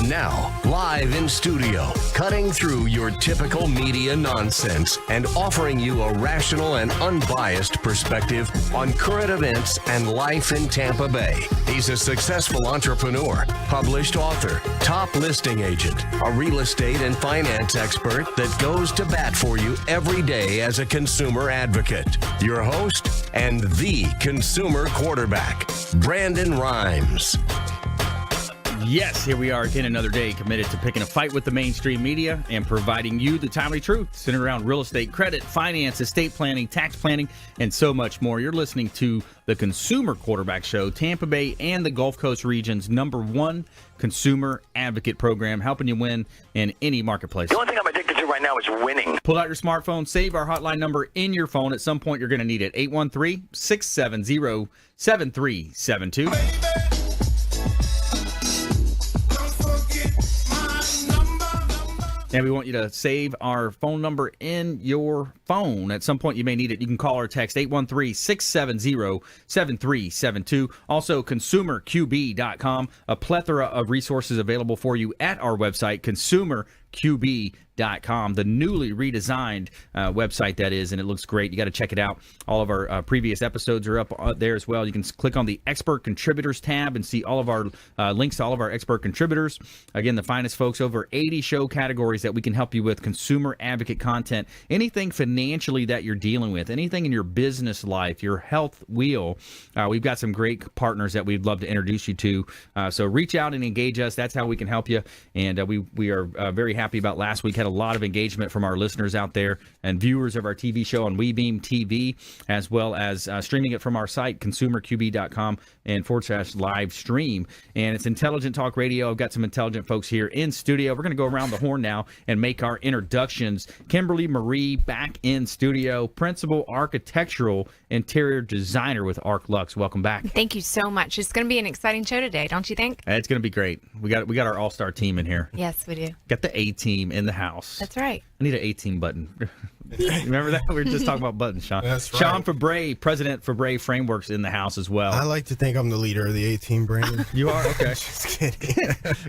And now, live in studio, cutting through your typical media nonsense and offering you a rational and unbiased perspective on current events and life in Tampa Bay. He's a successful entrepreneur, published author, top listing agent, a real estate and finance expert that goes to bat for you every day as a consumer advocate. Your host and the consumer quarterback, Brandon Rhymes. Yes, here we are again, another day committed to picking a fight with the mainstream media and providing you the timely truth centered around real estate, credit, finance, estate planning, tax planning, and so much more. You're listening to the Consumer Quarterback Show, Tampa Bay and the Gulf Coast region's #1 consumer advocate program, helping you win in any marketplace. The only thing I'm addicted to right now is winning. Pull out your smartphone, save our hotline number in your phone. At some point, you're going to need it. 813-670-7372. And we want you to save our phone number in your phone. At some point, you may need it. You can call or text 813-670-7372. Also, consumerqb.com. A plethora of resources available for you at our website, consumerqb.com. The newly redesigned website, that is, and it looks great. You got to check it out. All of our previous episodes are up there as well. You can click on the Expert Contributors tab and see all of our links to all of our expert contributors. Again, the finest folks, over 80 show categories that we can help you with, consumer advocate content, anything financially that you're dealing with, anything in your business life, your health wheel. We've got some great partners that we'd love to introduce you to. So reach out and engage us. That's how we can help you. And we are very happy about last week. Had a lot of engagement from our listeners out there and viewers of our TV show on WeBeam TV, as well as streaming it from our site, consumerqb.com and /live stream. And it's Intelligent Talk Radio. I've got some intelligent folks here in studio. We're going to go around the horn now and make our introductions. Kimberly Marie back in studio, principal architectural interior designer with Arc Lux. Welcome back. Thank you so much. It's going to be an exciting show today, don't you think? It's going to be great. We got our all-star team in here. Yes, we do. Got the A-team in the house. That's right. I need an 18 button. Remember that? We were just talking about buttons, Sean. That's right. Sean Febre, President Febre Frameworks, in the house as well. I like to think I'm the leader of the A-team, Brandon. You are? Okay. Just kidding.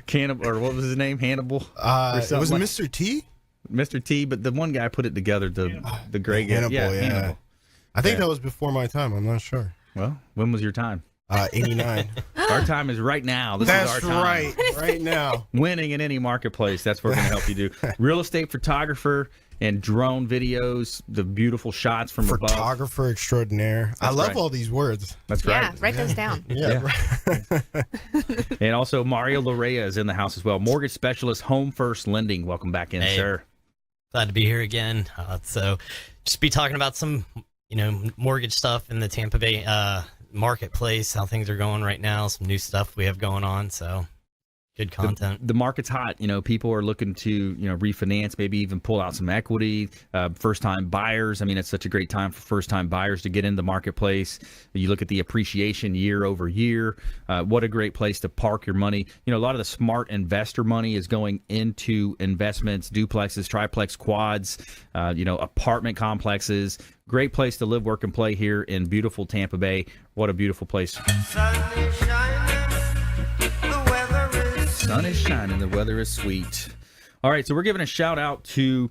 Cannibal, or what was his name? Hannibal? It was Mr. T? Mr. T, but the one guy put it together, the gray guy. Hannibal, yeah. Hannibal. I think that was before my time. I'm not sure. Well, when was your time? 89. Our time is right now. That's is our time. right. Right now. Winning in any marketplace. That's what we're going to help you do. Real estate photographer and drone videos, the beautiful shots from above. Photographer extraordinaire. I love all these words. That's right. Yeah, write those down. Yeah. And also Mario Larrea is in the house as well. Mortgage specialist, Home First Lending. Welcome back in, sir. Glad to be here again. So just be talking about some, mortgage stuff in the Tampa Bay marketplace, how things are going right now, some new stuff we have going on. So good content. The market's hot. People are looking to, refinance, maybe even pull out some equity. First-time buyers. I mean, it's such a great time for first-time buyers to get in the marketplace. You look at the appreciation year over year. What a great place to park your money. A lot of the smart investor money is going into investments, duplexes, triplex, quads, apartment complexes. Great place to live, work, and play here in beautiful Tampa Bay. What a beautiful place. Sun is shining, the weather is sweet. All right, so we're giving a shout out to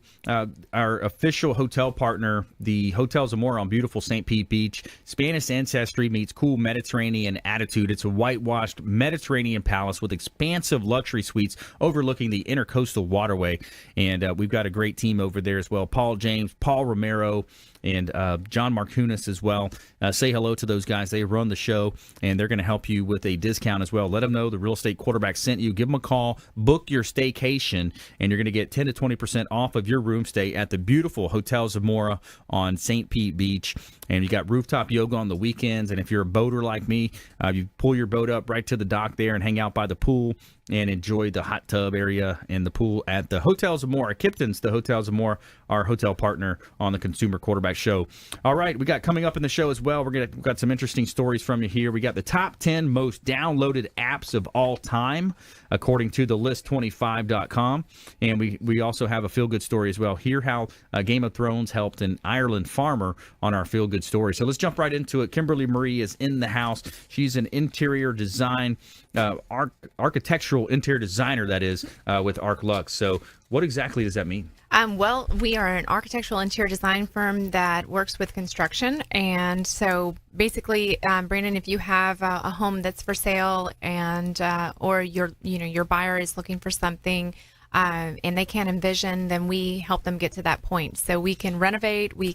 our official hotel partner, the Hotel Zamora on beautiful St. Pete Beach. Spanish ancestry meets cool Mediterranean attitude. It's a whitewashed Mediterranean palace with expansive luxury suites overlooking the intercoastal waterway. And we've got a great team over there as well. Paul James, Paul Romero, and John Markunis as well. Say hello to those guys. They run the show, and they're going to help you with a discount as well. Let them know the real estate quarterback sent you. Give them a call. Book your staycation, and you're going to get 10 to 20% off of your room stay at the beautiful Hotel Zamora on St. Pete Beach. And you got rooftop yoga on the weekends. And if you're a boater like me, you pull your boat up right to the dock there and hang out by the pool and enjoy the hot tub area and the pool at the Hotel Zamora. Kipton's the Hotel Zamora, our hotel partner on the Consumer Quarterback Show. All right, we got coming up in the show as well. We've got some interesting stories from you here. We got the top 10 most downloaded apps of all time, according to the list25.com. And we also have a feel-good story as well. Hear how Game of Thrones helped an Ireland farmer on our feel-good story. So let's jump right into it. Kimberly Marie is in the house. She's an interior design architectural architectural interior designer, that is, with Arc Lux. So what exactly does that mean? Well, we are an architectural interior design firm that works with construction. And so basically, Brandon, if you have a home that's for sale and or your buyer is looking for something and they can't envision, then we help them get to that point. So we can renovate, we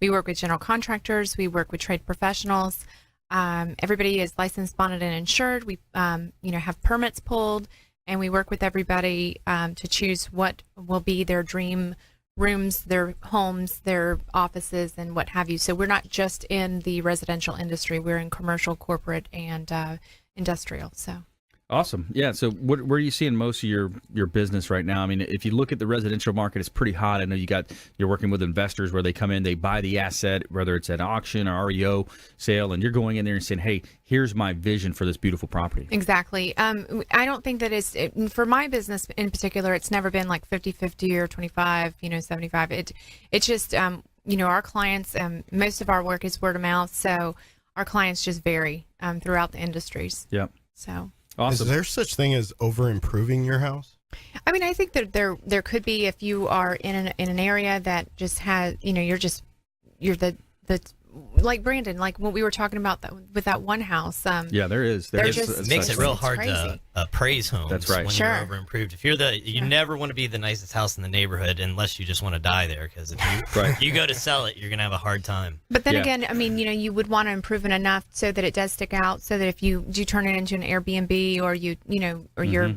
work with general contractors, we work with trade professionals. Everybody is licensed, bonded, and insured. We have permits pulled. And we work with everybody to choose what will be their dream rooms, their homes, their offices, and what have you. So we're not just in the residential industry. We're in commercial, corporate, and industrial. So Awesome. Yeah. So where are you seeing most of your business right now? I mean, if you look at the residential market, it's pretty hot. I know you're working with investors where they come in, they buy the asset, whether it's an auction or REO sale, and you're going in there and saying, hey, here's my vision for this beautiful property. Exactly. I don't think that for my business in particular, it's never been like 50-50 or 25, 75. It's just, our clients, most of our work is word of mouth. So our clients just vary throughout the industries. Yep. So. Awesome. Is there such thing as over improving your house? I mean, I think that there could be if you are in an area that just has, you're the like Brandon, like what we were talking about with that one house. Yeah, there is. It makes it real hard crazy. to appraise homes. That's right. When Sure. you're over improved. If you never want to be the nicest house in the neighborhood unless you just want to die there, because if you go to sell it, you're gonna have a hard time. But then again, I mean, you would want to improve it enough so that it does stick out, so that if you do turn it into an Airbnb or you're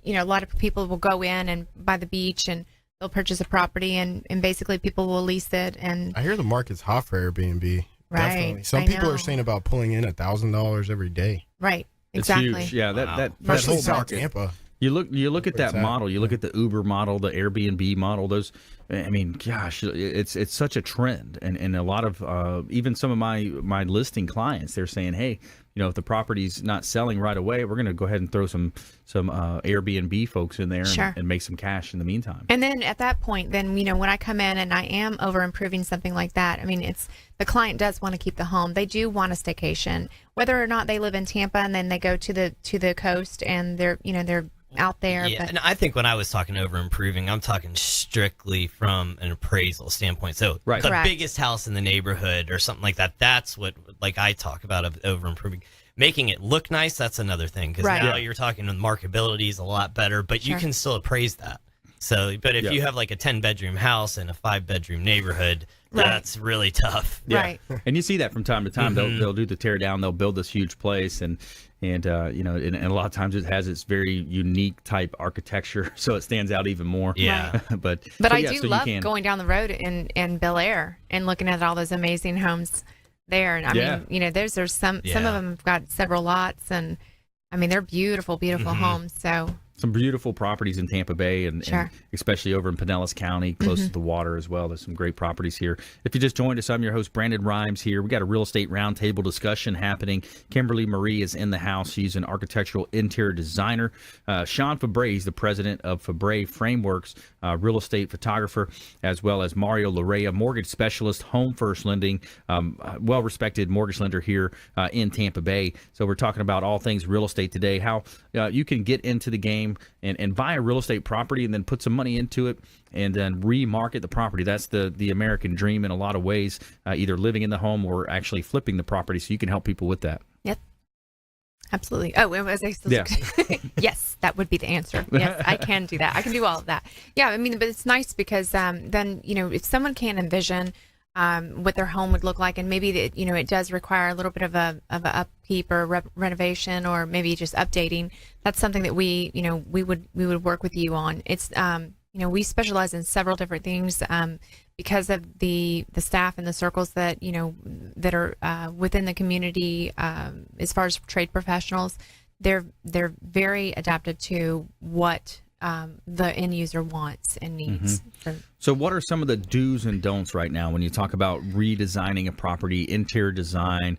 a lot of people will go in and by the beach and they'll purchase a property and basically people will lease it. And I hear the market's hot for Airbnb. Right. Definitely. Some I people know. are saying about pulling in $1,000 every day. right, exactly. It's huge. Yeah, that Especially whole South market. Tampa. You look at that Where's that? model. You look at the Uber model, the Airbnb model. Those, I mean, gosh, it's such a trend, and a lot of even some of my listing clients, they're saying, hey, if the property's not selling right away, we're going to go ahead and throw some Airbnb folks in there Sure. and make some cash in the meantime. And then at that point, then, when I come in and I am over improving something like that, I mean, it's the client does want to keep the home. They do want a staycation, whether or not they live in Tampa and then they go to the coast and they're out there. Yeah, but and I think when I was talking over improving, I'm talking strictly from an appraisal standpoint. So Right. the Correct. biggest house in the neighborhood or something like that, that's what I talk about of over improving. Making it look nice, that's another thing, because Right. now you're talking the marketability is a lot better, but you Sure. can still appraise that. So, but if Yeah. you have like a 10-bedroom house in a 5-bedroom neighborhood, Right. that's really tough. Right. And you see that from time to time. They'll do the tear down. They'll build this huge place, and a lot of times it has its very unique type architecture, so it stands out even more. Yeah. but But I yeah, do so you love can. going down the road in Bel Air and looking at all those amazing homes there. And I mean, there's some of Yeah. them have got several lots, and I mean, they're beautiful, beautiful homes. So Some beautiful properties in Tampa Bay and Sure. especially over in Pinellas County, close to the water as well. There's some great properties here. If you just joined us, I'm your host, Brandon Rhymes here. We got a real estate roundtable discussion happening. Kimberly Marie is in the house. She's an architectural interior designer. Sean Febre is the president of Febre Frameworks, real estate photographer, as well as Mario Larrea, mortgage specialist, Home First Lending, well-respected mortgage lender here in Tampa Bay. So we're talking about all things real estate today, how you can get into the game and buy a real estate property and then put some money into it and then remarket the property. That's the American dream in a lot of ways, either living in the home or actually flipping the property. So you can help people with that. yep, absolutely. Oh, was I still? Yeah. Yes, that would be the answer. Yes, I can do that. I can do all of that. Yeah, I mean, but it's nice because then if someone can envision what their home would look like, and maybe it does require a little bit of a upkeep or renovation, or maybe just updating. That's something that we would work with you on. It's we specialize in several different things because of the staff and the circles that that are within the community. As far as trade professionals, they're very adaptive to what the end user wants and needs. So what are some of the do's and don'ts right now when you talk about redesigning a property, interior design,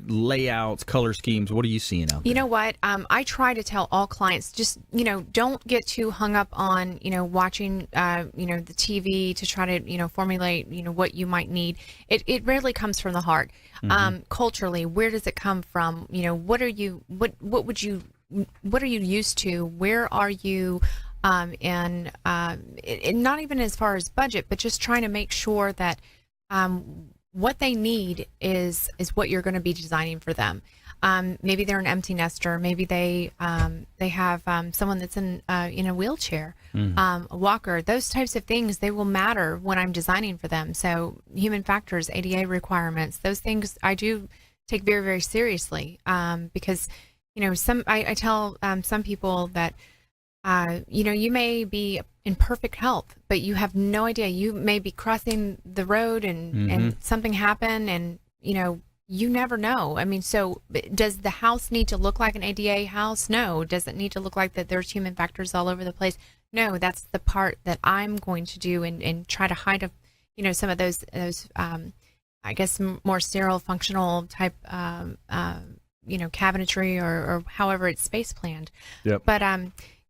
layouts, color schemes? What are you seeing out there? You know what? I try to tell all clients, just, don't get too hung up on, watching, the TV to try to, formulate, what you might need. It rarely comes from the heart. Culturally, where does it come from? What would you what are you used to? Where are you? And not even as far as budget, but just trying to make sure that what they need is what you're going to be designing for them. Maybe they're an empty nester. Maybe they have someone that's in a wheelchair, a walker. Those types of things, they will matter when I'm designing for them. So human factors, ADA requirements, those things I do take very, very seriously because I tell some people that you may be in perfect health, but you have no idea. You may be crossing the road and something happen, and you never know. I mean, so does the house need to look like an ADA house? No. Does it need to look like that there's human factors all over the place? No. That's the part that I'm going to do and try to hide some of those I guess more sterile functional type cabinetry or however it's space planned. Yep. But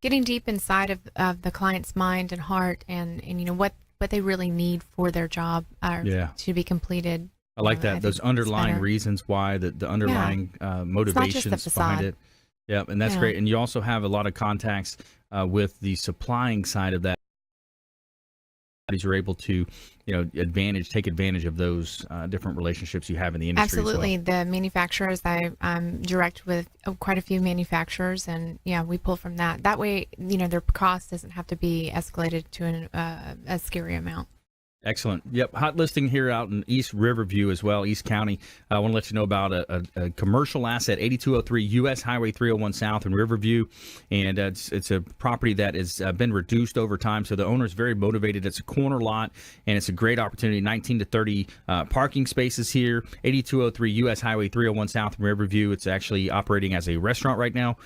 getting deep inside of the client's mind and heart and what they really need for their job to be completed. I like that. Those underlying reasons why, the underlying motivations behind it. Yeah, and that's great. And you also have a lot of contacts with the supplying side of that. You're able to, take advantage of those different relationships you have in the industry. Absolutely. As well. The manufacturers, I'm direct with quite a few manufacturers, and we pull from that. That way, their cost doesn't have to be escalated to a scary amount. Excellent. Yep. Hot listing here out in East Riverview as well, East County. I want to let you know about a commercial asset, 8203 U.S. Highway 301 South in Riverview. And it's a property that has been reduced over time. So the owner is very motivated. It's a corner lot, and it's a great opportunity. 19 to 30 parking spaces here. 8203 U.S. Highway 301 South in Riverview. It's actually operating as a restaurant right now.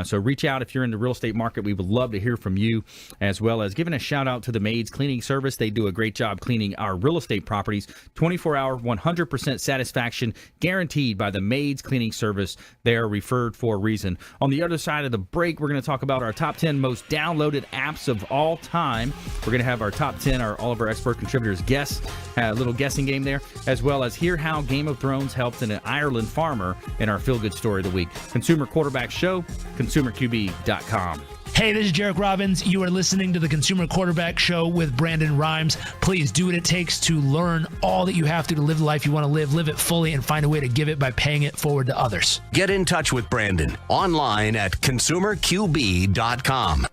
So reach out if you're in the real estate market. We would love to hear from you, as well as giving a shout out to the Maids Cleaning Service. They do a great job cleaning our real estate properties. 24-hour, 100% satisfaction guaranteed by the Maids Cleaning Service. They are referred for a reason. On the other side of the break, we're going to talk about our top 10 most downloaded apps of all time. We're going to have our top 10, all of our expert contributors guess, a little guessing game there, as well as hear how Game of Thrones helped an Ireland farmer in our feel-good story of the week. Consumer Quarterback Show, consumerqb.com. Hey, this is Jarek Robbins. You are listening to the Consumer Quarterback Show with Brandon Rhymes. Please do what it takes to learn all that you have to live the life you want to live it fully, and find a way to give it by paying it forward to others. Get in touch with Brandon online at consumerqb.com.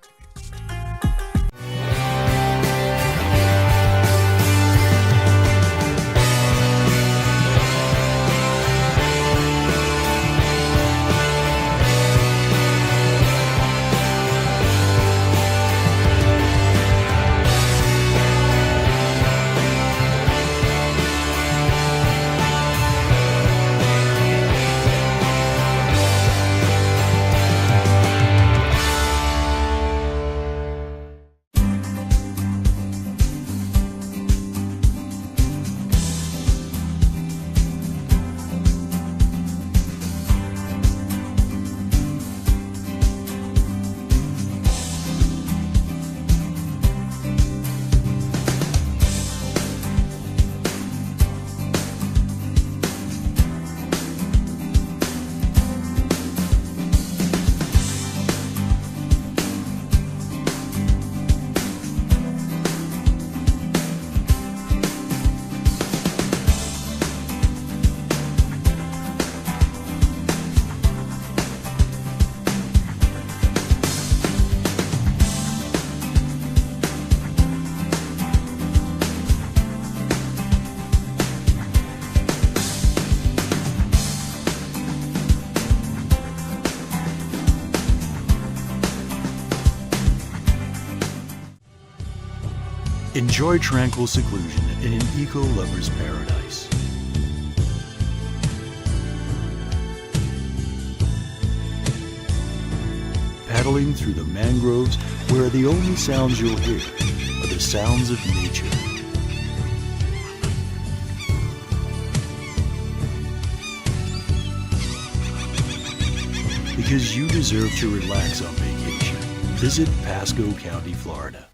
Enjoy tranquil seclusion in an eco-lover's paradise. Paddling through the mangroves where the only sounds you'll hear are the sounds of nature. Because you deserve to relax on vacation, visit Pasco County, Florida.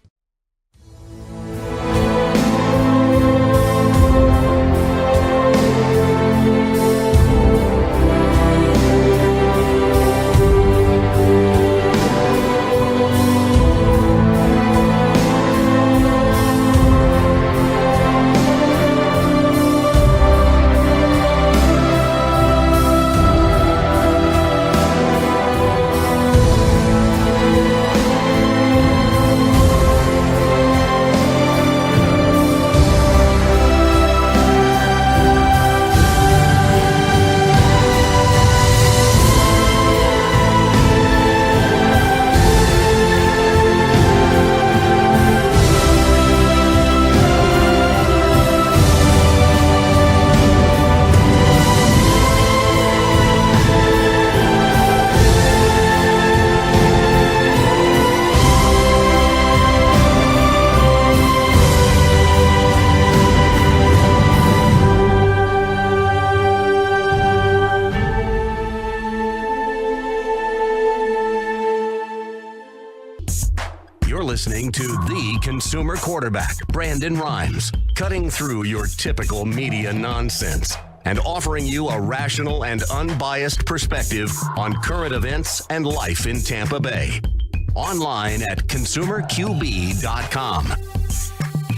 listening to the consumer quarterback, Brandon Rhymes, cutting through your typical media nonsense and offering you a rational and unbiased perspective on current events and life in Tampa Bay. Online at consumerqb.com.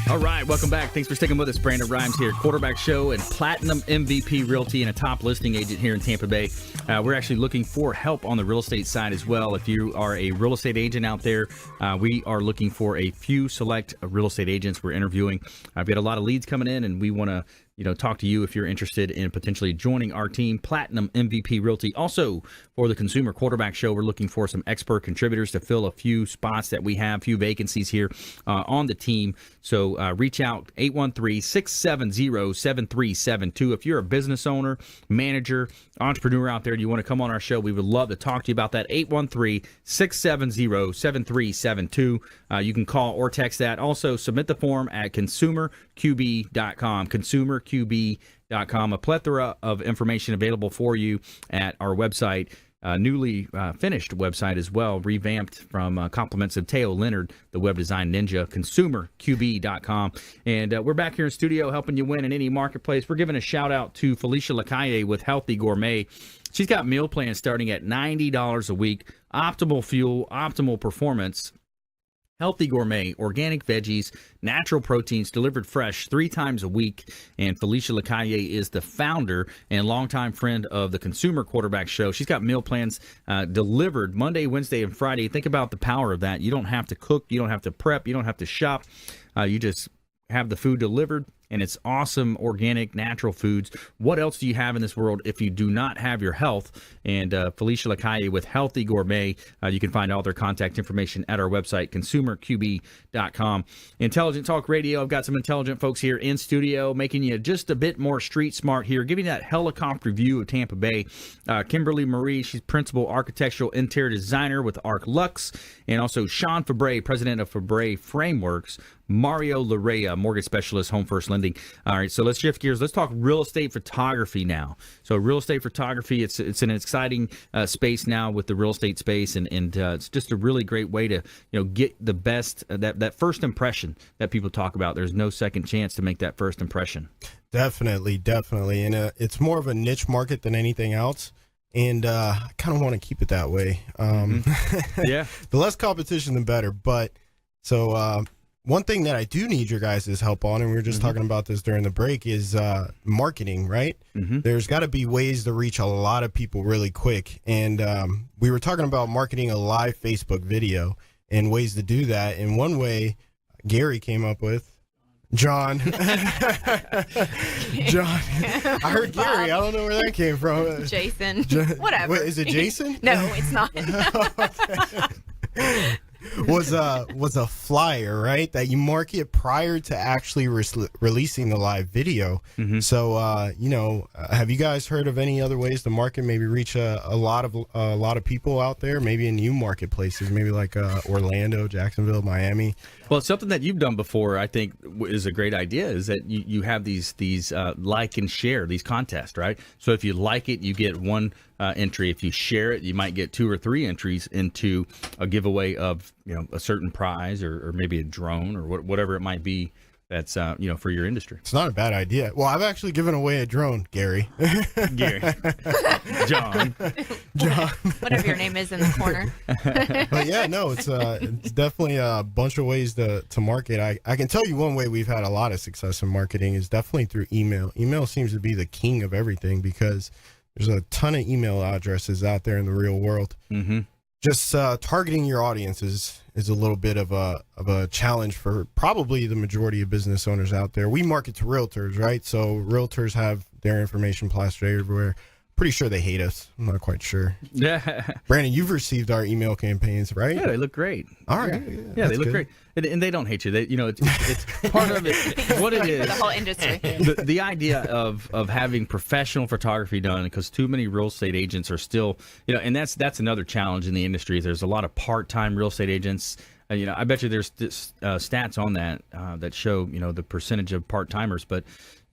All right, welcome back. Thanks for sticking with us. Brandon Rhymes here, quarterback show and Platinum MVP Realty and a top listing agent here in Tampa Bay. We're actually looking for help on the real estate side as well. If you are a real estate agent out there, we are looking for a few select real estate agents we're interviewing. I've got a lot of leads coming in, and we want to talk to you if you're interested in potentially joining our team, Platinum MVP Realty. Also, for the Consumer Quarterback Show, we're looking for some expert contributors to fill a few spots that we have, few vacancies here on the team. So reach out, 813-670-7372. If you're a business owner, manager, entrepreneur out there, and you want to come on our show, we would love to talk to you about that, 813-670-7372. You can call or text that. Also, submit the form at consumerqb.com, consumerqb.com. A plethora of information available for you at our website. Newly finished website as well, revamped from compliments of Teo Leonard, the web design ninja, consumerqb.com. And we're back here in studio helping you win in any marketplace. We're giving a shout out to Felicia Lacaille with Healthy Gourmet. She's got meal plans starting at $90 a week, optimal fuel, optimal performance. Healthy Gourmet, organic veggies, natural proteins delivered fresh 3 times a week. And Felicia Lacaille is the founder and longtime friend of the Consumer Quarterback Show. She's got meal plans delivered Monday, Wednesday, and Friday. Think about the power of that. You don't have to cook. You don't have to prep. You don't have to shop. You just have the food delivered, and it's awesome, organic, natural foods. What else do you have in this world if you do not have your health? And Felicia Lacaille with Healthy Gourmet, you can find all their contact information at our website, consumerqb.com. Intelligent Talk Radio, I've got some intelligent folks here in studio, making you just a bit more street smart here, giving you that helicopter view of Tampa Bay. Kimberly Marie, she's principal architectural interior designer with Arc Lux, and also Sean Febre, president of Febre Frameworks. Mario Larrea, mortgage specialist, Home First Lending. All right, so let's shift gears. Let's talk real estate photography now. So real estate photography, it's an exciting space now with the real estate space, and it's just a really great way to get the best, that first impression that people talk about. There's no second chance to make that first impression. Definitely. And it's more of a niche market than anything else. And I kind of want to keep it that way. Yeah. The less competition, the better. But so one thing that I do need your guys' help on, and we were just talking about this during the break, is marketing, right? There's got to be ways to reach a lot of people really quick. And we were talking about marketing a live Facebook video and ways to do that. And one way Gary came up with, John. John. I heard Gary. I don't know where that came from. Jason. Whatever. Wait, is it Jason? No, it's not. was a flyer, right? That you market prior to actually releasing the live video. So, have you guys heard of any other ways to market? Maybe reach a lot of people out there. Maybe in new marketplaces, maybe like Orlando, Jacksonville, Miami. Well, something that you've done before, I think, is a great idea. Is that you have these like and share, these contests, right? So if you like it, you get one entry. If you share it, you might get 2 or 3 entries into a giveaway of a certain prize or maybe a drone or whatever it might be. That's for your industry. It's not a bad idea. Well, I've actually given away a drone, Gary. John. Whatever your name is in the corner. But yeah, no, it's definitely a bunch of ways to market. I can tell you one way we've had a lot of success in marketing is definitely through email. Email seems to be the king of everything because there's a ton of email addresses out there in the real world. Just targeting your audience is a little bit of a challenge for probably the majority of business owners out there. We market to realtors, right? So realtors have their information plastered everywhere. Pretty sure they hate us. I'm not quite sure. Yeah. Brandon, you've received our email campaigns, right? Yeah, they look great. All right. Yeah, they look great. And they don't hate you. They, it's part of it. What it is. For the whole industry. The idea of having professional photography done, because too many real estate agents are still, and that's another challenge in the industry. There's a lot of part-time real estate agents. I bet you there's stats on that that show, the percentage of part-timers. But,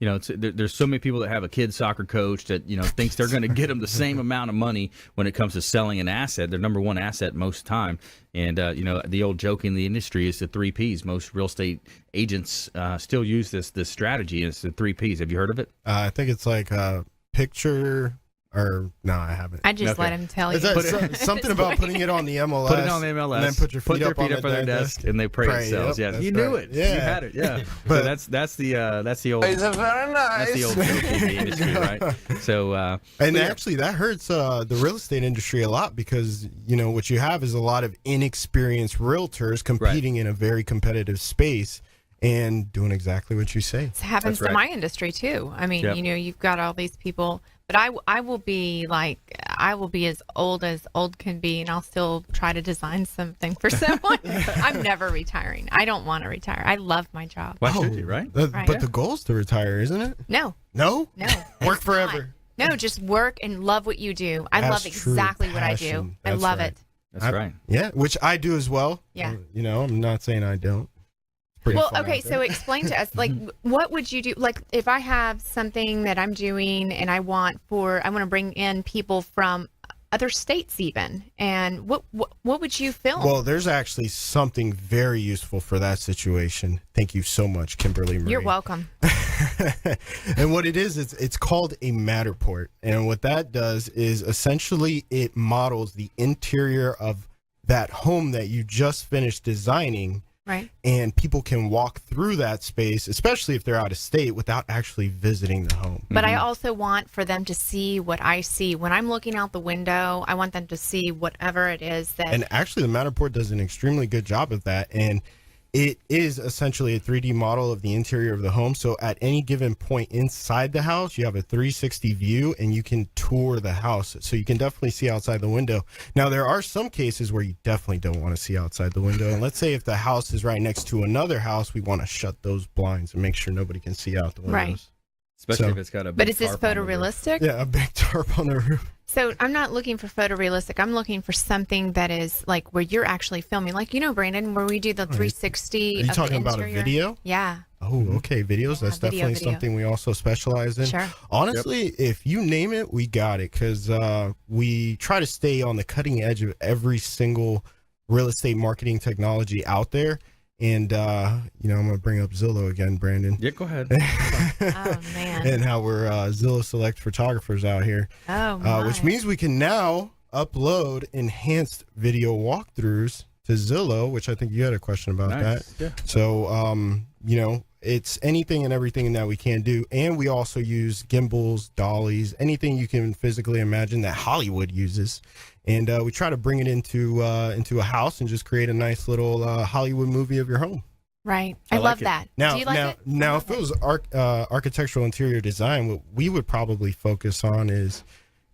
there's so many people that have a kid soccer coach that thinks they're going to get them the same amount of money when it comes to selling an asset. Their number one asset most of the time. And the old joke in the industry is the 3 Ps. Most real estate agents still use this strategy, and it's the 3 Ps. Have you heard of it? I think it's like picture. Or no, I haven't. I just let him tell you. Something about putting it on the MLS. Put it on the MLS. And then put your feet up on their desk, and they pray it sells. Yep, Yeah, you knew it. Yeah, you had it. Yeah, but so that's the old. It's very nice. That's the old joke in the industry, right? So actually, that hurts the real estate industry a lot because what you have is a lot of inexperienced realtors competing in a very competitive space. And doing exactly what you say. It happens to my industry too. I mean, you've got all these people, but I will be as old can be, and I'll still try to design something for someone. I'm never retiring. I don't want to retire. I love my job. Why should you, right? But the goal is to retire, isn't it? No. Work forever. No, just work and love what you do. I love exactly what I do. I love it. That's right. Yeah, which I do as well. Yeah. I'm not saying I don't. Well, okay, so explain to us, what would you do? Like, if I have something that I'm doing and I want to bring in people from other states even, and what would you film? Well, there's actually something very useful for that situation. Thank you so much, Kimberly Marie. You're welcome. And what it is, it's called a Matterport. And what that does is essentially it models the interior of that home that you just finished designing. Right. And people can walk through that space, especially if they're out of state, without actually visiting the home. But I also want for them to see what I see. When I'm looking out the window, I want them to see whatever it is that... And actually, the Matterport does an extremely good job of that. And it is essentially a 3D model of the interior of the home. So at any given point inside the house, you have a 360 view and you can tour the house. So you can definitely see outside the window. Now, there are some cases where you definitely don't want to see outside the window. And let's say if the house is right next to another house, we want to shut those blinds and make sure nobody can see out the windows. Right. Especially if it's got a big But is this tarp on the roof. photorealistic? Yeah, a big tarp on the roof. So I'm not looking for photorealistic. I'm looking for something that is like where you're actually filming. Like, Brandon, where we do the 360 Are you talking about a video? Yeah. Oh, okay. Videos. That's definitely something we also specialize in. Sure. Honestly, if you name it, we got it because we try to stay on the cutting edge of every single real estate marketing technology out there. And, I'm going to bring up Zillow again, Brandon. Yeah, go ahead. Oh, man. And how we're Zillow Select photographers out here. Oh, my. Which means we can now upload enhanced video walkthroughs to Zillow, which I think you had a question about that. Yeah. So, it's anything and everything that we can do. And we also use gimbals, dollies, anything you can physically imagine that Hollywood uses. And we try to bring it into a house and just create a nice little Hollywood movie of your home. Right. I love that. Now, do you like it? Now, if it was architectural interior design, what we would probably focus on is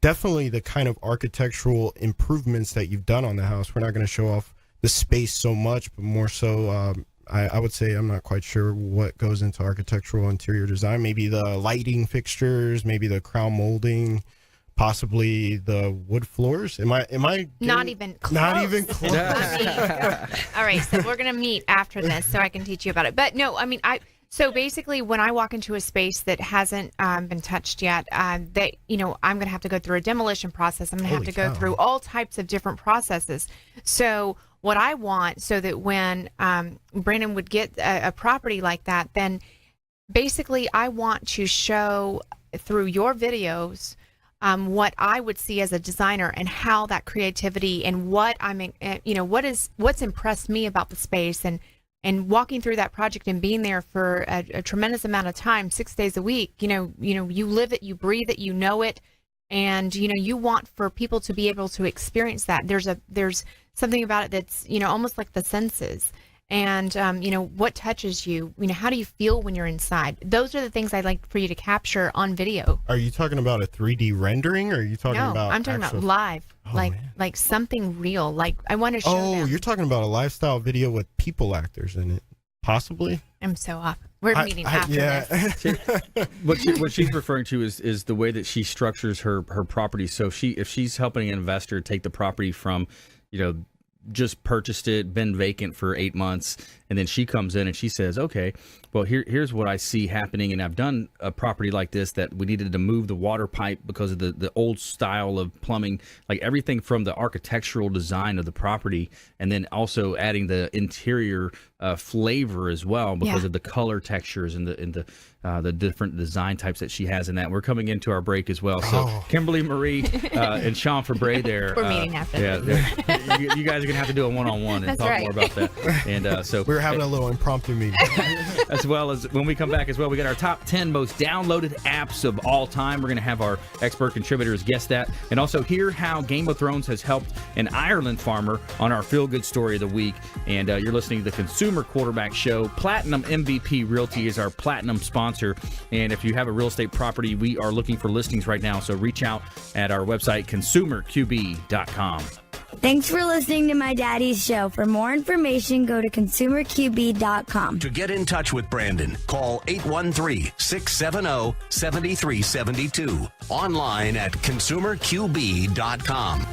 definitely the kind of architectural improvements that you've done on the house. We're not going to show off the space so much, but more so, I would say I'm not quite sure what goes into architectural interior design. Maybe the lighting fixtures, maybe the crown molding, possibly the wood floors. Am I not even close? Not even close. All right, so we're gonna meet after this so I can teach you about it. But no, I mean, so basically when I walk into a space that hasn't been touched yet, I'm gonna have to go through a demolition process. I'm gonna have to go through all types of different processes. So what I want, so that when Brandon would get a property like that, then basically I want to show through your videos what I would see as a designer and how that creativity and what what's impressed me about the space and walking through that project and being there for a tremendous amount of time, 6 days a week. You live it, you breathe it, you know it. And, you want for people to be able to experience that. There's something about it that's, almost like the senses. And, what touches you? How do you feel when you're inside? Those are the things I'd like for you to capture on video. Are you talking about a 3D rendering, or are you talking about? No, I'm talking about live, like something real. Like I want to show them. You're talking about a lifestyle video with people actors in it, possibly. I'm so off. We're meeting after this. What she's referring to is the way that she structures her property. So if she's helping an investor take the property from, just purchased it, been vacant for 8 months, and then she comes in and she says, okay, well, here's what I see happening, and I've done a property like this that we needed to move the water pipe because of the old style of plumbing, like everything from the architectural design of the property, and then also adding the interior flavor as well because of the color textures and the different design types that she has in that. We're coming into our break as well. So Kimberly Marie and Sean Febre there. We're meeting after. Yeah, you guys are going to have to do a one-on-one and talk more about that. And so we're having a little impromptu meeting. As well as when we come back as well, we got our top 10 most downloaded apps of all time. We're going to have our expert contributors guess that, and also hear how Game of Thrones has helped an Ireland farmer on our feel-good story of the week. And you're listening to the Consumer Quarterback Show. Platinum MVP Realty is our platinum sponsor. And if you have a real estate property, we are looking for listings right now. So reach out at our website, consumerqb.com. Thanks for listening to my daddy's show. For more information, go to consumerqb.com. To get in touch with Brandon, call 813-670-7372. Online at consumerqb.com.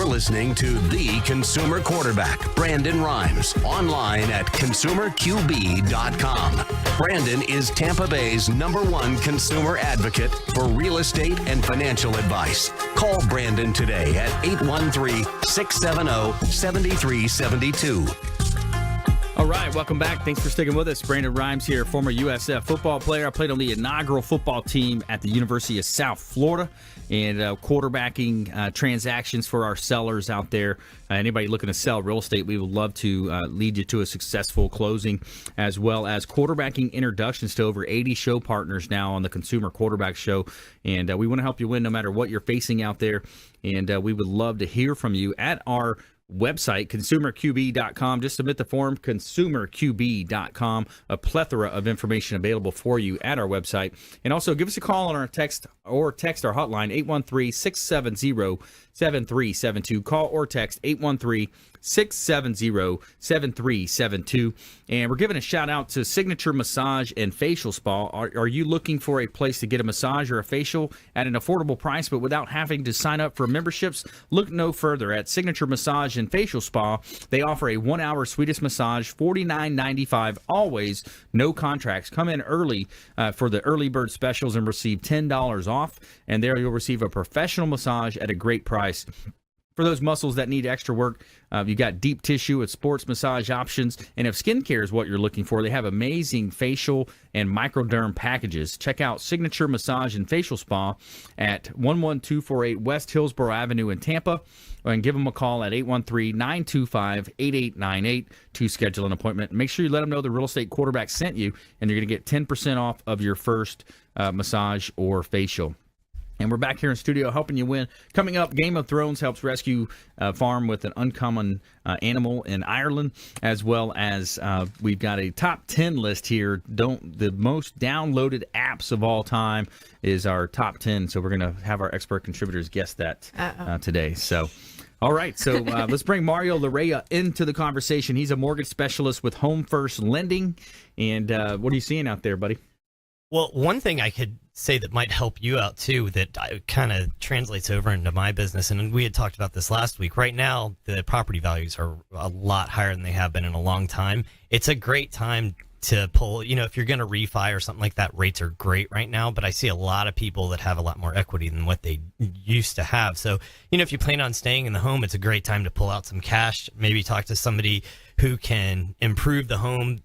Listening to the Consumer Quarterback, Brandon Rhymes, online at consumerqb.com. Brandon is Tampa Bay's #1 consumer advocate for real estate and financial advice. Call Brandon today at 813-670-7372. All right, welcome back. Thanks for sticking with us. Brandon Rhymes here, former USF football player. I played on the inaugural football team at the University of South Florida, and quarterbacking transactions for our sellers out there. Anybody looking to sell real estate, we would love to lead you to a successful closing, as well as quarterbacking introductions to over 80 show partners now on the Consumer Quarterback Show. And we want to help you win no matter what you're facing out there. And we would love to hear from you at our website, consumerqb.com. Just submit the form, consumerqb.com. A plethora of information available for you at our website. And also give us a call on our text our hotline, 813-670-7372. Call or text 670-7372. And we're giving a shout out to Signature Massage and Facial Spa. Are you looking for a place to get a massage or a facial at an affordable price but without having to sign up for memberships? Look no further. At Signature Massage and Facial Spa, they offer a 1-hour Swedish massage, $49.95, always, no contracts. Come in early for the early bird specials and receive $10 off, and there you'll receive a professional massage at a great price. For those muscles that need extra work, you got deep tissue and sports massage options. And if skincare is what you're looking for, they have amazing facial and microderm packages. Check out Signature Massage and Facial Spa at 11248 West Hillsborough Avenue in Tampa. And give them a call at 813-925-8898 to schedule an appointment. Make sure you let them know the Real Estate Quarterback sent you, and you're going to get 10% off of your first massage or facial. And we're back here in studio helping you win. Coming up, Game of Thrones helps rescue a farm with an uncommon animal in Ireland, as well as we've got a top 10 list here. The most downloaded apps of all time is our top 10. So we're going to have our expert contributors guess that today. So, all right. So let's bring Mario Larrea into the conversation. He's a mortgage specialist with Home First Lending. And what are you seeing out there, buddy? Well, one thing I could say that might help you out too, that kind of translates over into my business, and we had talked about this last week. Right now, the property values are a lot higher than they have been in a long time. It's a great time to pull, if you're going to refi or something like that, rates are great right now, but I see a lot of people that have a lot more equity than what they used to have. So, if you plan on staying in the home, it's a great time to pull out some cash, maybe talk to somebody who can improve the home,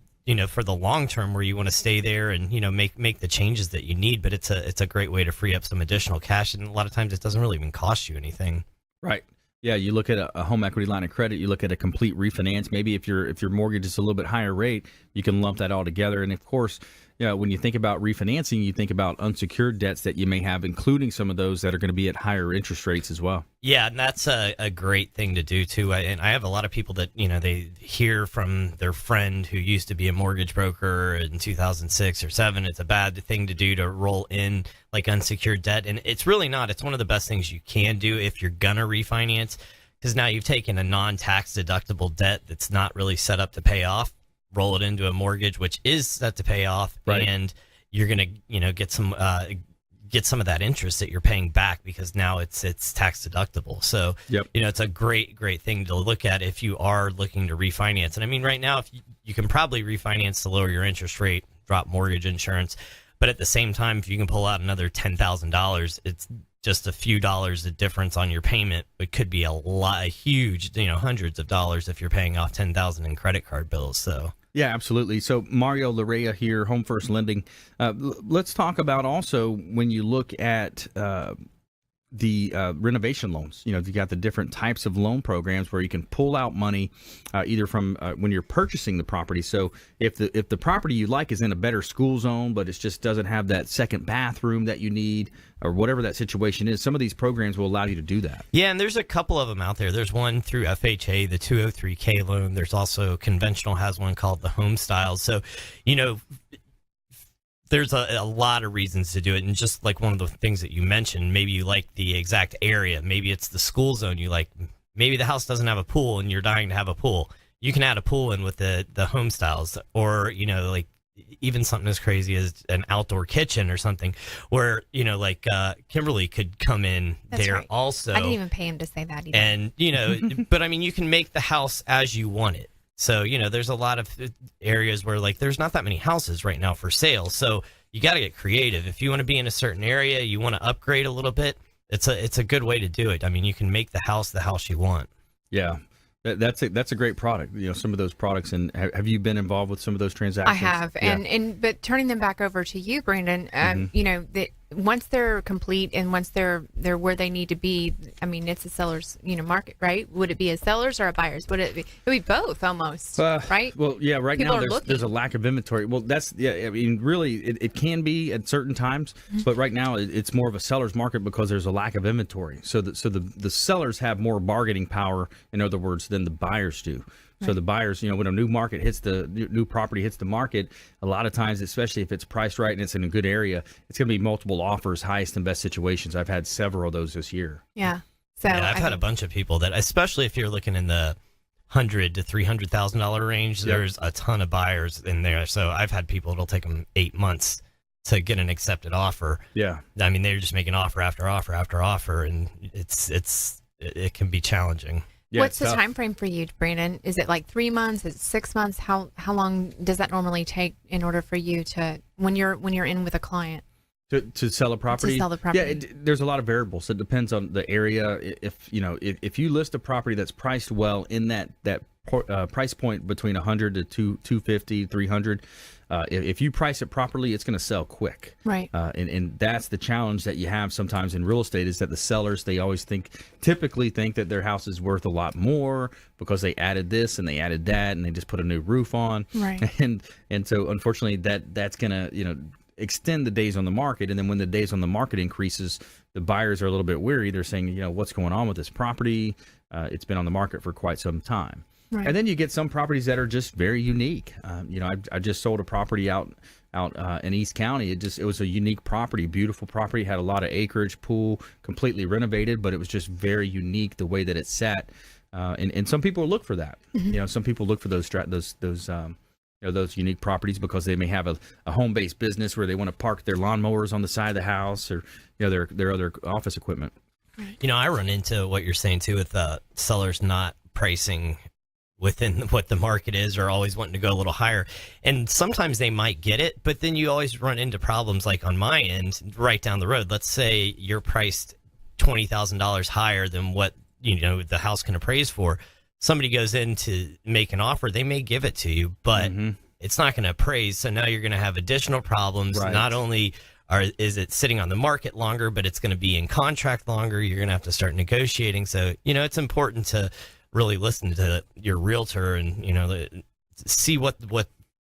for the long term, where you want to stay there and, make the changes that you need. But it's a great way to free up some additional cash. And a lot of times it doesn't really even cost you anything. Right. Yeah. You look at a home equity line of credit, you look at a complete refinance. Maybe if your mortgage is a little bit higher rate, you can lump that all together. And of course, when you think about refinancing, you think about unsecured debts that you may have, including some of those that are going to be at higher interest rates as well. Yeah, and that's a great thing to do, too. And I have a lot of people that, they hear from their friend who used to be a mortgage broker in 2006 or 7. It's a bad thing to do, to roll in like unsecured debt. And it's really not. It's one of the best things you can do if you're going to refinance, because now you've taken a non-tax deductible debt that's not really set up to pay off, roll it into a mortgage, which is set to pay off, right, and you're going to, get some of that interest that you're paying back, because now it's tax deductible. So, it's a great thing to look at if you are looking to refinance. And I mean, right now, if you can probably refinance to lower your interest rate, drop mortgage insurance, but at the same time, if you can pull out another $10,000, it's just a few dollars the difference on your payment. It could be a huge, hundreds of dollars if you're paying off $10,000 in credit card bills. So. Yeah, absolutely. So Mario Larrea here, Home First Lending. Let's talk about also when you look at the renovation loans. You got the different types of loan programs where you can pull out money either from when you're purchasing the property. So if the property you like is in a better school zone, but it just doesn't have that second bathroom that you need, or whatever that situation is, some of these programs will allow you to do that. Yeah, and there's a couple of them out there. There's one through FHA, the 203K loan. There's also Conventional has one called the Home Styles. So, there's a lot of reasons to do it. And just like one of the things that you mentioned, maybe you like the exact area. Maybe it's the school zone you like. Maybe the house doesn't have a pool and you're dying to have a pool. You can add a pool in with the Home Styles, or, like even something as crazy as an outdoor kitchen or something where, Kimberly could come in. That's there right. Also. I didn't even pay him to say that either. And, but I mean, you can make the house as you want it. So, there's a lot of areas where, there's not that many houses right now for sale. So you got to get creative. If you want to be in a certain area, you want to upgrade a little bit, it's a good way to do it. I mean, you can make the house you want. Yeah. That's a great product. Some of those products. And have you been involved with some of those transactions? I have. Yeah. But turning them back over to you, Brandon, that once they're complete and once they're where they need to be, I mean, it's a seller's, market, right? Would it be a seller's or a buyer's? Would it be? It would be both almost, right? Well, yeah, right. People now there's a lack of inventory. Well, I mean, really, it can be at certain times, but right now it's more of a seller's market because there's a lack of inventory. So the sellers have more bargaining power, in other words, than the buyers do. So the buyers, when a new property hits the market, a lot of times, especially if it's priced right and it's in a good area, it's going to be multiple offers, highest and best situations. I've had several of those this year. Yeah. So I've had a bunch of people that, especially if you're looking in the $100,000 to $300,000 range, there's a ton of buyers in there. So I've had people, it'll take them 8 months to get an accepted offer. Yeah. I mean, they're just making offer after offer after offer, and it can be challenging. Yeah, What's the time frame for you, Brandon? Is it like 3 months? Is it 6 months? How long does that normally take in order for you to when you're in with a client? To sell a property? To sell the property. Yeah, there's a lot of variables. It depends on the area. If you list a property that's priced well in that price point between 100 to 250, 300, if you price it properly, it's going to sell quick. Right. And that's the challenge that you have sometimes in real estate, is that the sellers, they always typically think that their house is worth a lot more because they added this and they added that and they just put a new roof on. Right. And so unfortunately that's going to, extend the days on the market. And then when the days on the market increases, the buyers are a little bit weary. They're saying, what's going on with this property? It's been on the market for quite some time. Right. And then you get some properties that are just very unique. I just sold a property out in East County. It was a unique property, beautiful property, had a lot of acreage, pool, completely renovated, but it was just very unique the way that it sat. And some people look for that. Mm-hmm. Some people look for those unique properties because they may have a home-based business where they want to park their lawnmowers on the side of the house, or their other office equipment. I run into what you're saying too with sellers not pricing within what the market is, or always wanting to go a little higher. And sometimes they might get it, but then you always run into problems like on my end, right down the road. Let's say you're priced $20,000 higher than what the house can appraise for. Somebody goes in to make an offer, they may give it to you, but it's not going to appraise. So now you're going to have additional problems. Right. Not only is it sitting on the market longer, but it's going to be in contract longer. You're going to have to start negotiating. So, it's important to really listen to your realtor and, see what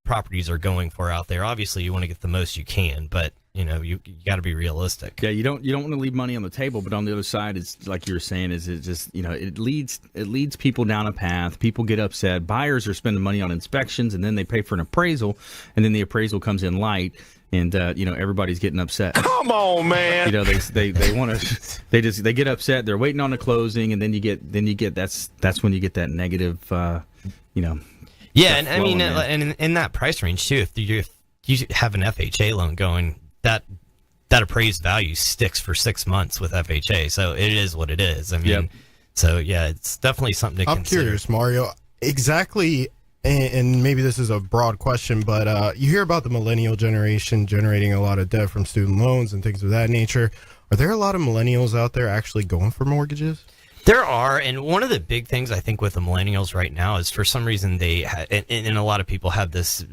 properties are going for out there. Obviously, you want to get the most you can, but you got to be realistic. Yeah, you don't want to leave money on the table, but on the other side, it's like you were saying, is it just it leads people down a path. People get upset. Buyers are spending money on inspections, and then they pay for an appraisal, and then the appraisal comes in light, and everybody's getting upset. Come on, man. They want to they get upset. They're waiting on the closing, and then you get that's when you get that negative Yeah, and I mean, and in that price range too, if you have an FHA loan going, that appraised value sticks for 6 months with FHA. So it is what it is. I mean, So yeah, it's definitely something to consider. I'm curious, Mario, exactly, and maybe this is a broad question, but you hear about the millennial generation generating a lot of debt from student loans and things of that nature. Are there a lot of millennials out there actually going for mortgages? There are, and one of the big things I think with the millennials right now is for some reason and a lot of people have this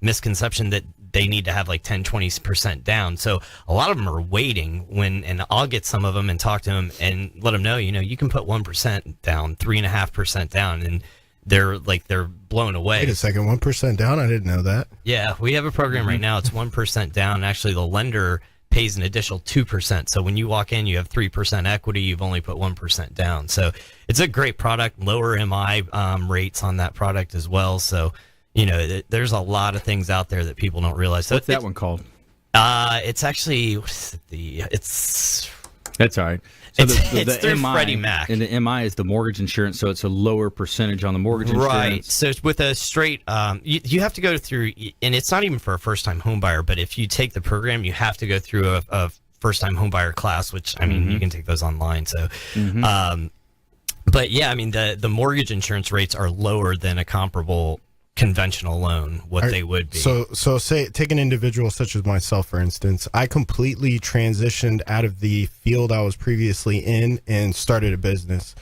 misconception that they need to have like 10-20% down. So a lot of them are waiting and I'll get some of them and talk to them and let them know, you can put 1% down, 3.5% down, and they're blown away. Wait a second, 1% down? I didn't know that. Yeah, we have a program right now. It's 1% down. Actually, the lender pays an additional 2%. So when you walk in, you have 3% equity. You've only put 1% down. So it's a great product. Lower MI rates on that product as well. So there's a lot of things out there that people don't realize. So What's that one called? It's actually That's all right. So it's through MI, Freddie Mac. And the MI is the mortgage insurance, so it's a lower percentage on the mortgage insurance. Right. So with a straight, you have to go through, and it's not even for a first-time home buyer, but if you take the program, you have to go through a first-time home buyer class, which, I mean, you can take those online. So, but yeah, I mean, the mortgage insurance rates are lower than a comparable conventional loan, they would be. So say, take an individual such as myself, for instance. I completely transitioned out of the field I was previously in and started a business.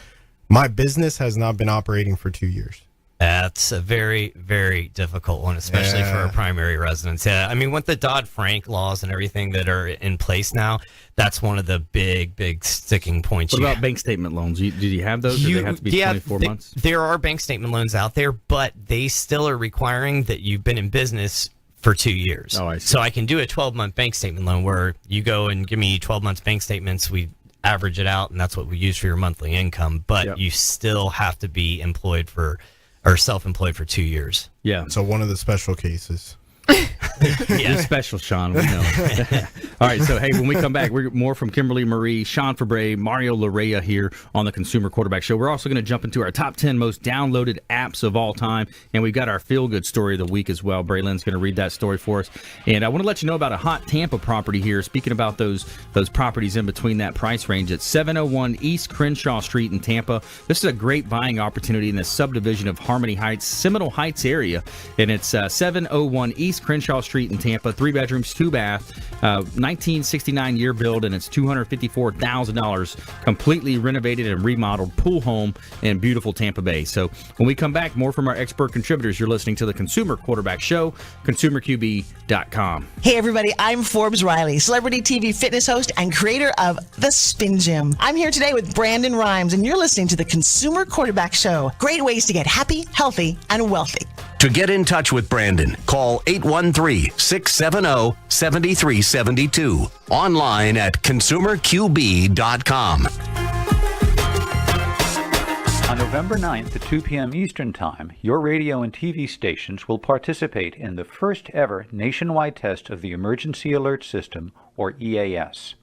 My business has not been operating for 2 years. That's a very, very difficult one, especially for a primary residence. Yeah, I mean, with the Dodd-Frank laws and everything that are in place now, that's one of the big sticking points. What about bank statement loans? Do you have those, or do they have to be 24 months? There are bank statement loans out there, but they still are requiring that you've been in business for 2 years. Oh, I see. So I can do a 12-month bank statement loan where you go and give me 12 months bank statements. We average it out, and that's what we use for your monthly income. But you still have to be employed or self-employed for 2 years. Yeah. So one of the special cases. You're special, Sean. We know. All right, so hey, when we come back, we're more from Kimberly Marie, Sean Febre, Mario Larrea here on the Consumer Quarterback Show. We're also going to jump into our top 10 most downloaded apps of all time, and we've got our feel-good story of the week as well. Braylon's going to read that story for us. And I want to let you know about a hot Tampa property here. Speaking about those properties in between that price range, at 701 East Crenshaw Street in Tampa. This is a great buying opportunity in the subdivision of Harmony Heights, Seminole Heights area, and it's 701 East Crenshaw Street in Tampa. 3 bedrooms, 2 bath, 1969 year build, and it's $254,000. Completely renovated and remodeled pool home in beautiful Tampa Bay. So when we come back, more from our expert contributors. You're listening to the Consumer Quarterback Show, ConsumerQB.com. Hey everybody, I'm Forbes Riley, celebrity TV fitness host and creator of The Spin Gym. I'm here today with Brandon Rhymes, and you're listening to the Consumer Quarterback Show. Great ways to get happy, healthy, and wealthy. To get in touch with Brandon, call 813-670-7372. Online at ConsumerQB.com. On November 9th at 2 p.m. Eastern Time, your radio and TV stations will participate in the first ever nationwide test of the Emergency Alert System, or EAS.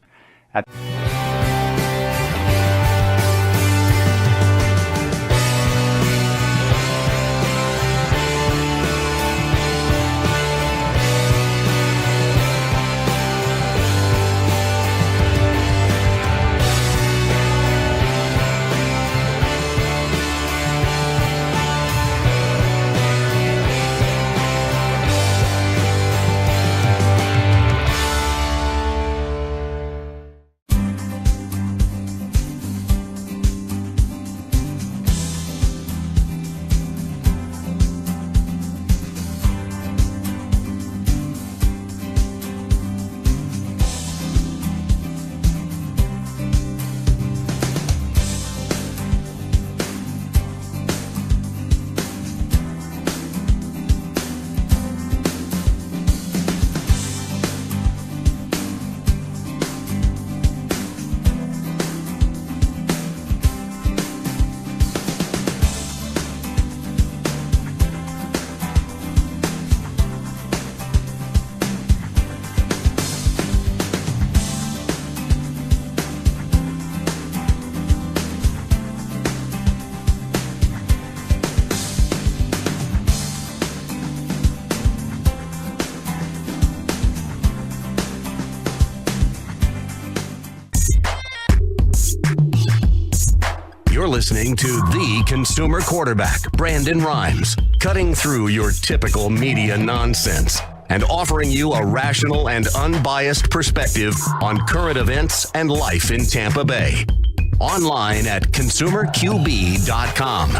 You're listening to the Consumer Quarterback, Brandon Rhymes, cutting through your typical media nonsense and offering you a rational and unbiased perspective on current events and life in Tampa Bay. Online at ConsumerQB.com.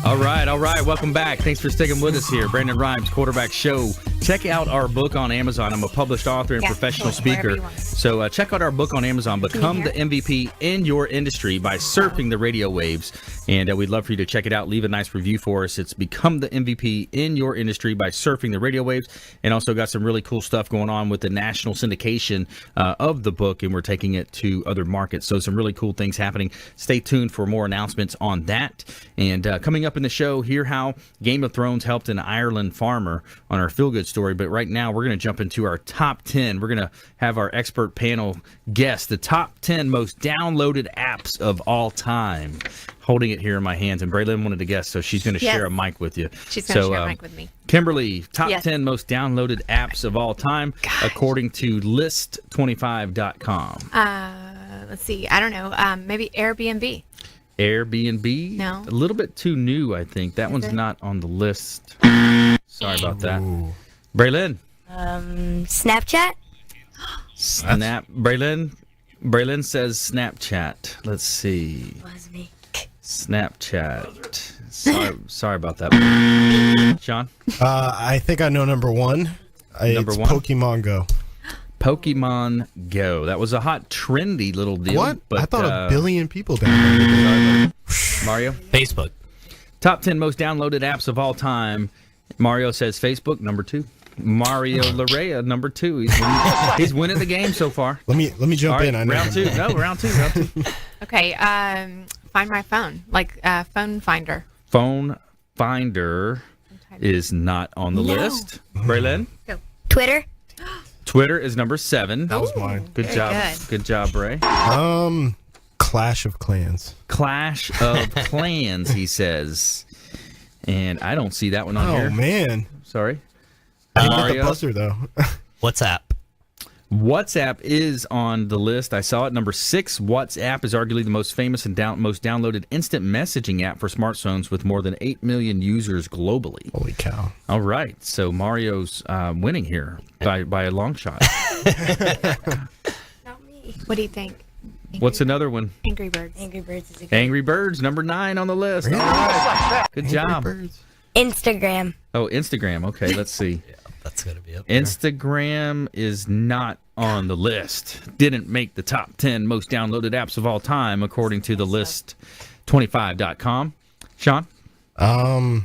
All right. Welcome back. Thanks for sticking with us here. Brandon Rhymes, Quarterback Show. Check out our book on Amazon. I'm a published author and professional speaker. So check out our book on Amazon. Become the MVP in your industry by surfing the radio waves. And we'd love for you to check it out. Leave a nice review for us. It's Become the MVP in your industry by surfing the radio waves. And also got some really cool stuff going on with the national syndication of the book. And we're taking it to other markets. So some really cool things happening. Stay tuned for more announcements on that. And coming up in the show, hear how Game of Thrones helped an Ireland farmer on our feel-good story. But right now, we're going to jump into our top 10. We're going to have our expert panel guess the top 10 most downloaded apps of all time. Holding it here in my hands, and Braylon wanted to guess, so she's going to share a mic with you. She's going to share a mic with me. Kimberly, top 10 most downloaded apps of all time, according to list25.com. Let's see. I don't know. Maybe Airbnb. Airbnb? No. A little bit too new, I think. That one's not on the list. Sorry about that. Braylon? Snapchat? Braylon says Snapchat. Let's see. Was me. Snapchat. Sorry about that. Sean? I think I know number one. It's Pokemon Go. Pokemon Go. That was a hot, trendy little deal. What? But, I thought a billion people downloaded it. Mario? Facebook. Top 10 most downloaded apps of all time. Mario says Facebook, number 2. Mario Larrea, number 2. He's winning the game so far. Let me jump in. I know. Round two. Round two. Okay. Find my phone, like phone finder. Phone finder is not on the list. Braylon? Go. Twitter. Twitter is number 7. That was mine. Good job. Good job, Bray. Clash of Clans. Clash of Clans, he says. And I don't see that one on here. Oh, man. Sorry. I got the buzzer, though. WhatsApp. WhatsApp is on the list. I saw it. Number 6, WhatsApp is arguably the most famous and most downloaded instant messaging app for smartphones with more than 8 million users globally. Holy cow. All right. So Mario's winning here by a long shot. Not me. What do you think? What's another one? Angry Birds. Angry Birds is a good Angry Birds, number 9 on the list. Really? All right. Good job. Instagram. Oh, Instagram. Okay, let's see. That's going to be up there. Instagram is not on the list. Didn't make the top 10 most downloaded apps of all time, according to the list25.com. Sean? I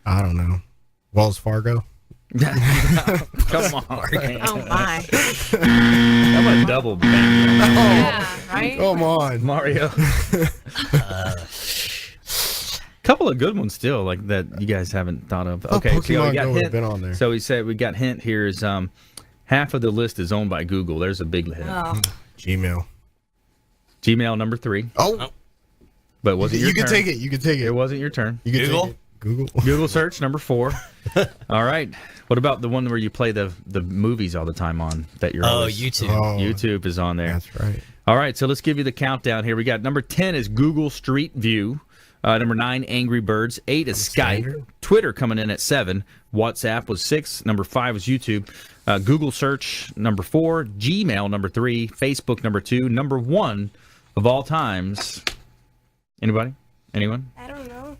don't know. Wells Fargo. Come on. Oh, my. How about a double bang? Yeah, right? Come on. Mario. Couple of good ones still, like that you guys haven't thought of. Okay, so Pokemon we got Go would hint. have been on there. So he said we got hint here is half of the list is owned by Google. There's a big hint. Oh. Gmail. Gmail number 3. Oh. But was it your You turn? can take it. You can take it. It wasn't your turn. You can Google? take it. Google. Google search number 4. All right. What about the one where you play the movies all the time on that you're always... YouTube. Oh, YouTube is on there. that's right. All right, so let's give you the countdown here. We got number 10 is Google Street View. Number 9, Angry Birds. 8 is Skype. Standard. Twitter coming in at 7. WhatsApp was 6. Number 5 was YouTube. Google search number 4. Gmail number 3. Facebook number 2. Number 1 of all times. Anybody? Anyone? I don't know.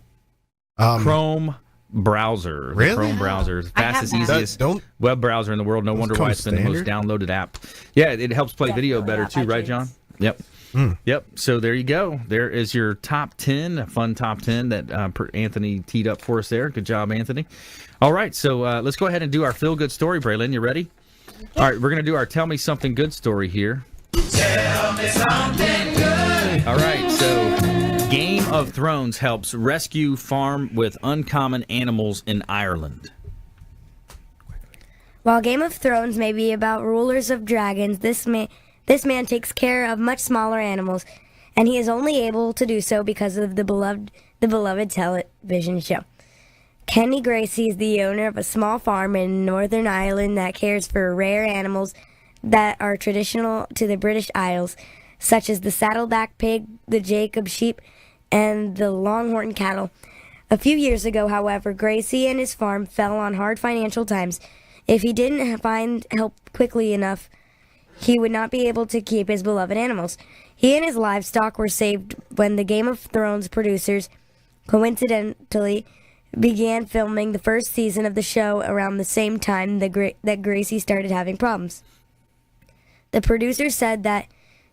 Chrome browser. Really? The Chrome browser. I have Fastest, that. easiest Don't- web browser in the world. No wonder why it's been the most downloaded app. Yeah, it helps play video better too, right, John? Yep. Yep. So there you go. There is your top 10, a fun top 10 that Anthony teed up for us there. Good job, Anthony. All right, so let's go ahead and do our feel-good story, Braylon. You ready? All right, we're going to do our Tell Me Something Good story here. Tell me something good. All right, so Game of Thrones helps rescue farm with uncommon animals in Ireland. While Game of Thrones may be about rulers of dragons, this man takes care of much smaller animals, and he is only able to do so because of the beloved television show. Kenny Gracie is the owner of a small farm in Northern Ireland that cares for rare animals that are traditional to the British Isles, such as the saddleback pig, the Jacob sheep, and the longhorn cattle. A few years ago, however, Gracie and his farm fell on hard financial times. If he didn't find help quickly enough, he would not be able to keep his beloved animals. He and his livestock were saved when the Game of Thrones producers coincidentally began filming the first season of the show around the same time that Gracie started having problems. The producers said that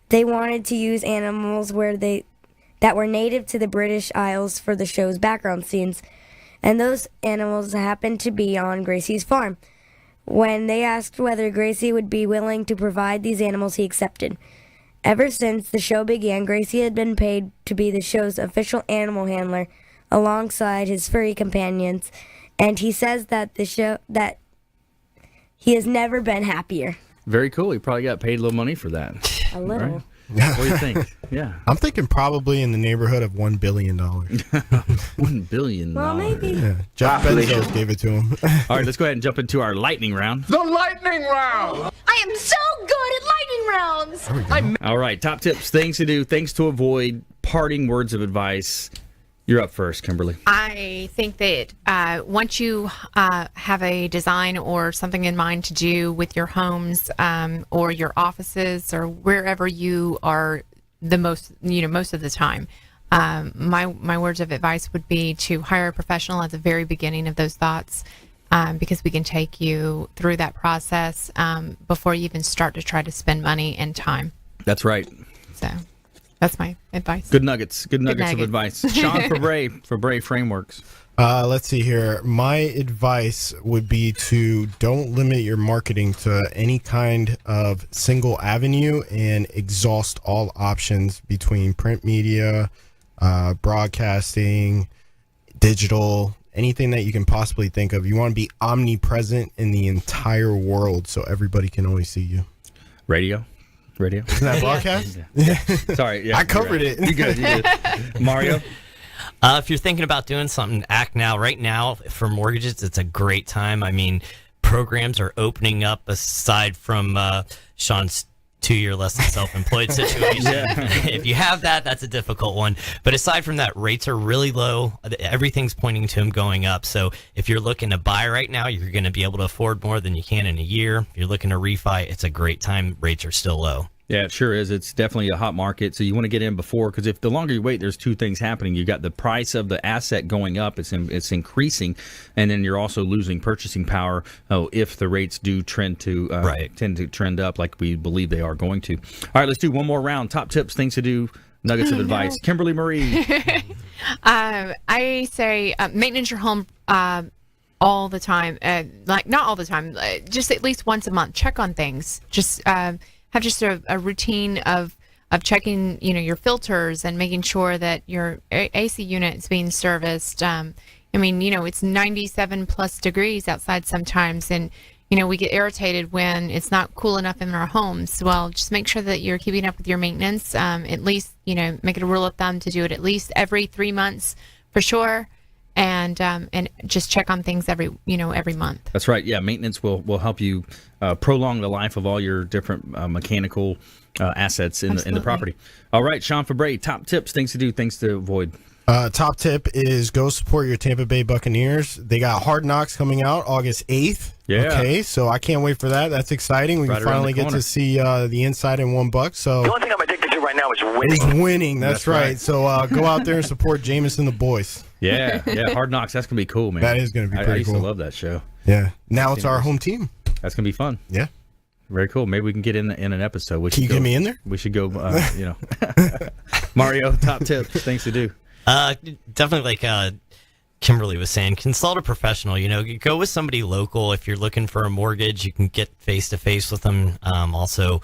they wanted to use animals that were native to the British Isles for the show's background scenes, and those animals happened to be on Gracie's farm. When they asked whether Gracie would be willing to provide these animals, he accepted. Ever since the show began, Gracie had been paid to be the show's official animal handler alongside his furry companions, and he says that he has never been happier. Very cool. He probably got paid a little money for that. A little. Right? What do you think? Yeah. I'm thinking probably in the neighborhood of $1 billion. $1 billion. Well, maybe. Yeah. Jeff Bezos gave it to him. All right, let's go ahead and jump into our lightning round. The lightning round! I am so good at lightning rounds. All right, top tips, things to do, things to avoid, parting words of advice. You're up first, Kimberly. I think that once you have a design or something in mind to do with your homes or your offices or wherever you are most of the time, my words of advice would be to hire a professional at the very beginning of those thoughts, because we can take you through that process before you even start to try to spend money and time. That's right. So that's my advice. Good nuggets of nuggets. advice. Sean for Bray Frameworks. Let's see here. My advice would be to don't limit your marketing to any kind of single avenue and exhaust all options between print media, broadcasting, digital, anything that you can possibly think of. You want to be omnipresent in the entire world so everybody can always see you. Radio. Isn't that broadcast? Yeah. Sorry. Yeah, I covered it. You good. Mario? If you're thinking about doing something, act now. Right now, for mortgages, it's a great time. I mean, programs are opening up aside from Sean's 2-year less than self-employed situation. If you have that, that's a difficult one. But aside from that, rates are really low. Everything's pointing to them going up. So if you're looking to buy right now, you're going to be able to afford more than you can in a year. If you're looking to refi, it's a great time. Rates are still low. Yeah, it sure is. It's definitely a hot market. So you want to get in before, because if the longer you wait, there's two things happening. You got the price of the asset going up; it's increasing, and then you're also losing purchasing power. If the rates do tend to trend up, like we believe they are going to. All right, let's do one more round. Top tips, things to do, nuggets of advice. Kimberly Marie. I say maintenance your home all the time. Like not all the time, just at least once a month. Check on things. Just have just a routine of checking, your filters and making sure that your AC unit is being serviced. I mean, it's 97 plus degrees outside sometimes, and we get irritated when it's not cool enough in our homes. Well, just make sure that you're keeping up with your maintenance. At least, make it a rule of thumb to do it at least every 3 months for sure. And just check on things every month. That's right. Yeah, maintenance will help you prolong the life of all your different mechanical assets in the property. All right, Sean Febre, top tips, things to do, things to avoid. Top tip is go support your Tampa Bay Buccaneers. They got Hard Knocks coming out August 8th. Yeah. Okay, so I can't wait for that. That's exciting. We can finally get to see the inside in $1. So the only thing I'm addicted to right now is winning. Is winning. That's right. So go out there and support Jameis and the boys. Yeah, Hard Knocks. That's going to be cool, man. That is going to be pretty cool. I used to love that show. Yeah. Now it's our home team. That's going to be fun. Yeah. Very cool. Maybe we can get in an episode. Can you get me in there? We should go, Mario, top tips, things to do. Definitely like Kimberly was saying, consult a professional. Go with somebody local. If you're looking for a mortgage, you can get face-to-face with them. Also,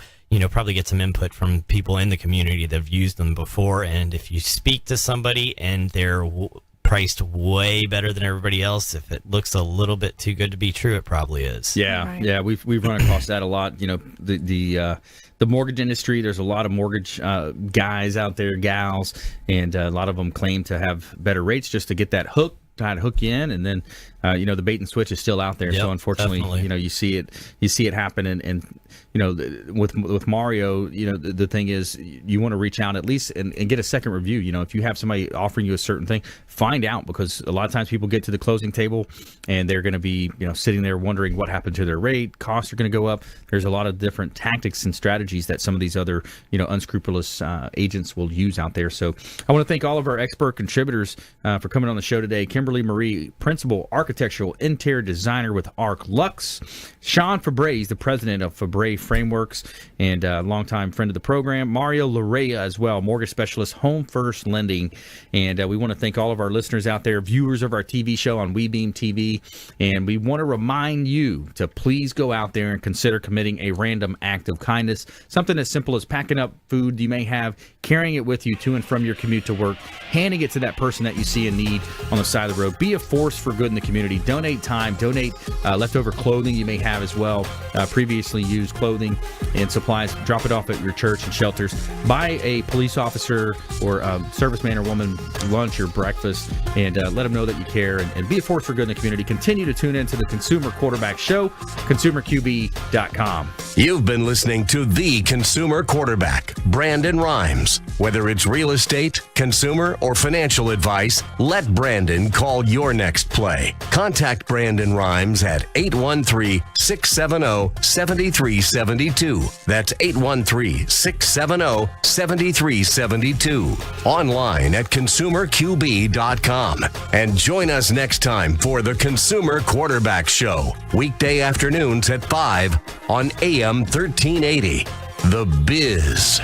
probably get some input from people in the community that have used them before. And if you speak to somebody and they're priced way better than everybody else, if it looks a little bit too good to be true, it probably is. Yeah, right. Yeah, we've run across that a lot. The mortgage industry, there's a lot of mortgage guys out there, gals, and a lot of them claim to have better rates just to get that hook, try to hook you in, and then the bait and switch is still out there. Yep, so unfortunately, definitely. you see it happen, and with Mario, the thing is you want to reach out at least and get a second review. If you have somebody offering you a certain thing, find out, because a lot of times people get to the closing table and they're going to be sitting there wondering what happened to their rate. Costs are going to go up. There's a lot of different tactics and strategies that some of these other unscrupulous agents will use out there. So I want to thank all of our expert contributors for coming on the show today. Kimberly Marie, principal architectural interior designer with Arc Lux. Sean Febre is the president of Febre Frameworks and a longtime friend of the program. Mario Larrea as well, mortgage specialist, Home First Lending. And we want to thank all of our listeners out there, viewers of our TV show on WeBeam TV. And we want to remind you to please go out there and consider committing a random act of kindness. Something as simple as packing up food you may have, carrying it with you to and from your commute to work, handing it to that person that you see in need on the side of the road. Be a force for good in the community. Donate time, donate leftover clothing you may have as well, previously used clothing and supplies. Drop it off at your church and shelters. Buy a police officer or a serviceman or woman lunch or breakfast, and let them know that you care, and be a force for good in the community. Continue to tune in to the Consumer Quarterback Show, consumerqb.com. You've been listening to The Consumer Quarterback, Brandon Rhymes. Whether it's real estate, consumer, or financial advice, let Brandon call your next play. Contact Brandon Rhymes at 813-670-7372. That's 813-670-7372. Online at consumerqb.com. And join us next time for the Consumer Quarterback Show, weekday afternoons at 5 on AM 1380. The Biz.